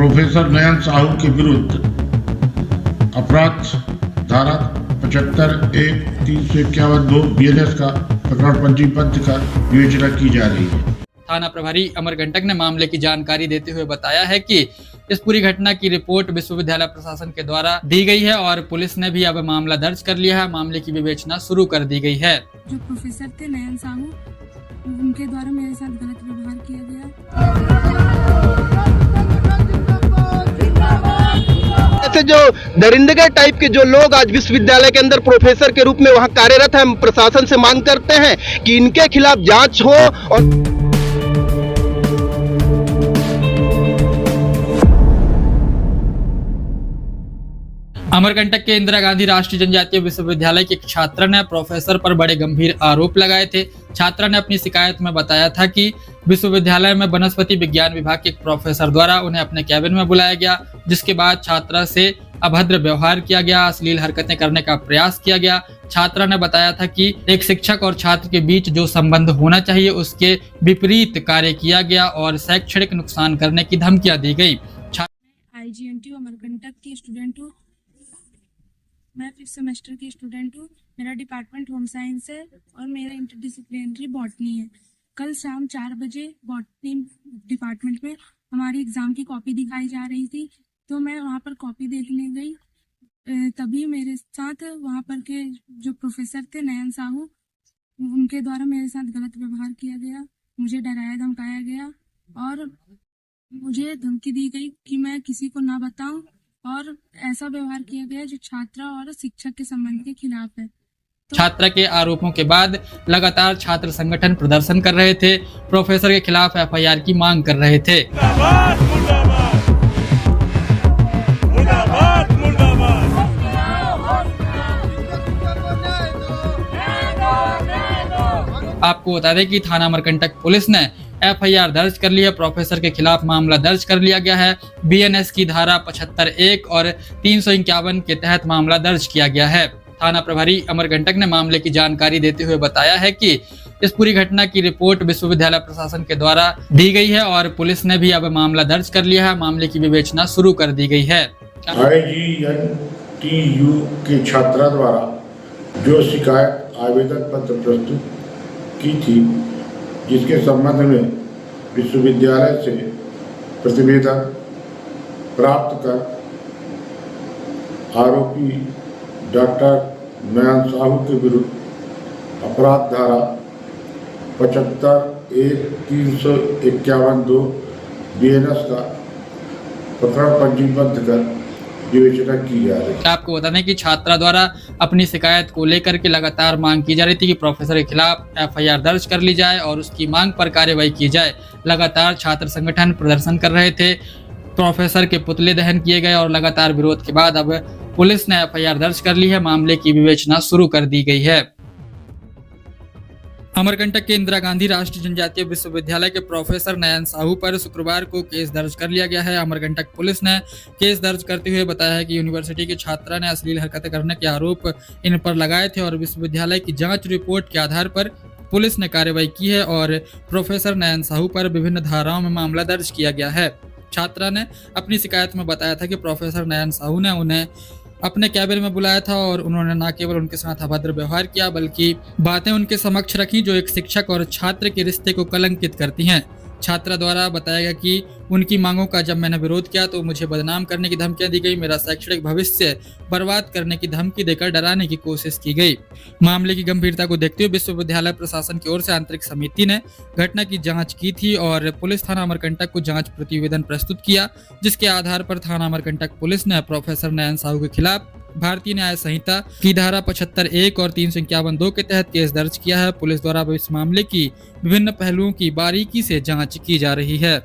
Professor नयन साहू के विरुद्ध अपराध धारा 75(1) 351(2) BNS का प्रकरण पंजीबद्ध कर विवेचना की जा रही है। थाना प्रभारी अमरकंटक ने मामले की जानकारी देते हुए बताया है कि इस पूरी घटना की रिपोर्ट विश्वविद्यालय प्रशासन के द्वारा दी गई है और पुलिस ने भी अब मामला दर्ज कर लिया है। मामले की विवेचना शुरू कर दी गई है। जो प्रोफेसर थे नयन साहू, उनके द्वारा मेरे साथ गलत व्यवहार किया गया। ऐसे जो दरिंदे टाइप के जो लोग आज विश्वविद्यालय के अंदर प्रोफेसर के रूप में वहां कार्यरत हैं, हम प्रशासन से मांग करते हैं कि इनके खिलाफ जांच हो और अमरकंटक के इंदिरा गांधी राष्ट्रीय जनजातीय विश्वविद्यालय के एक छात्र ने प्रोफेसर पर बड़े गंभीर आरोप लगाए थे। छात्रा ने अपनी शिकायत में बताया था कि विश्वविद्यालय में वनस्पति विज्ञान विभाग के एक प्रोफेसर द्वारा उन्हें अपने कैबिन में बुलाया गया, जिसके बाद छात्रा से अभद्र व्यवहार किया गया, अश्लील हरकतें करने का प्रयास किया गया। छात्रा ने बताया था कि एक शिक्षक और छात्र के बीच जो संबंध होना चाहिए उसके विपरीत कार्य किया गया और शैक्षणिक नुकसान करने की धमकियां दी गई। IGNTU अमरकंटक की स्टूडेंट हूँ। मैं 5th सेमेस्टर की स्टूडेंट हूँ। मेरा डिपार्टमेंट होम साइंस है और मेरा इंटरडिसिप्लिनरी बॉटनी है। कल शाम 4 बजे बॉटनी डिपार्टमेंट में हमारी एग्ज़ाम की कॉपी दिखाई जा रही थी, तो मैं वहाँ पर कॉपी देखने गई। तभी मेरे साथ वहाँ पर के जो प्रोफेसर थे नयन साहू, उनके द्वारा मेरे साथ गलत व्यवहार किया गया। मुझे डराया धमकाया गया और मुझे धमकी दी गई कि मैं किसी को ना बताऊं, और ऐसा व्यवहार किया गया जो छात्रा और शिक्षक के संबंध के खिलाफ है। छात्रा के आरोपों के बाद लगातार छात्र संगठन प्रदर्शन कर रहे थे, प्रोफेसर के खिलाफ FIR की मांग कर रहे थे। आपको बता दें कि थाना अमरकंटक पुलिस ने FIR दर्ज कर ली है। प्रोफेसर के खिलाफ मामला दर्ज कर लिया गया है। BNS की धारा 75(1) और 351 के तहत मामला दर्ज किया गया है। थाना प्रभारी अमरकंटक ने मामले की जानकारी देते हुए बताया है कि इस पूरी घटना की रिपोर्ट विश्वविद्यालय प्रशासन के द्वारा दी गई है और पुलिस ने भी अब मामला दर्ज कर लिया है। मामले की विवेचना शुरू कर दी गई है। IGNTU के छात्रा द्वारा जो शिकायत आवेदन पत्र प्रस्तुत की थी, जिसके संबंध में विश्वविद्यालय से प्रतिवेदन प्राप्त कर आरोपी डॉक्टर नयन साहू के विरुद्ध अपराध धारा 75(1) 351(2) BNS का प्रकरण पंजीबद्ध कर विवेचना की जा रही है। आपको बता दें कि छात्रा द्वारा अपनी शिकायत को लेकर के लगातार मांग की जा रही थी कि प्रोफेसर के खिलाफ FIR दर्ज कर ली जाए और उसकी मांग पर कार्रवाई की जाए। लगातार छात्र संगठन प्रदर्शन कर रहे थे, प्रोफेसर के पुतले दहन किए गए और लगातार विरोध के बाद अब पुलिस ने FIR दर्ज कर ली है। मामले की विवेचना शुरू कर दी गई है। अमरकंटक के इंदिरा गांधी राष्ट्रीय जनजातीय विश्वविद्यालय के प्रोफेसर नयन साहू पर शुक्रवार को केस दर्ज कर लिया गया है। अमरकंटक पुलिस ने केस दर्ज करते हुए बताया है कि यूनिवर्सिटी की छात्रा ने अश्लील हरकतें करने के आरोप इन पर लगाए थे और विश्वविद्यालय की जांच रिपोर्ट के आधार पर पुलिस ने कार्रवाई की है और प्रोफेसर नयन साहू पर विभिन्न धाराओं में मामला दर्ज किया गया है। छात्रा ने अपनी शिकायत में बताया था कि प्रोफेसर नयन साहू ने उन्हें अपने कैबिन में बुलाया था और उन्होंने न केवल उनके साथ अभद्र व्यवहार किया बल्कि बातें उनके समक्ष रखी जो एक शिक्षक और छात्र के रिश्ते को कलंकित करती हैं। छात्रा द्वारा बताया गया कि उनकी मांगों का जब मैंने विरोध किया तो मुझे बदनाम करने की धमकियां दी गई, मेरा शैक्षणिक भविष्य बर्बाद करने की धमकी देकर डराने की कोशिश की गई। मामले की गंभीरता को देखते हुए विश्वविद्यालय प्रशासन की ओर से आंतरिक समिति ने घटना की जांच की थी और पुलिस थाना अमरकंटक को जांच प्रतिवेदन प्रस्तुत किया, जिसके आधार पर थाना अमरकंटक पुलिस ने प्रोफेसर नयन साहू के खिलाफ भारतीय न्याय संहिता की धारा 75(1) और 351(2) के तहत केस दर्ज किया है। पुलिस द्वारा इस मामले की विभिन्न पहलुओं की बारीकी से जांच की जा रही है।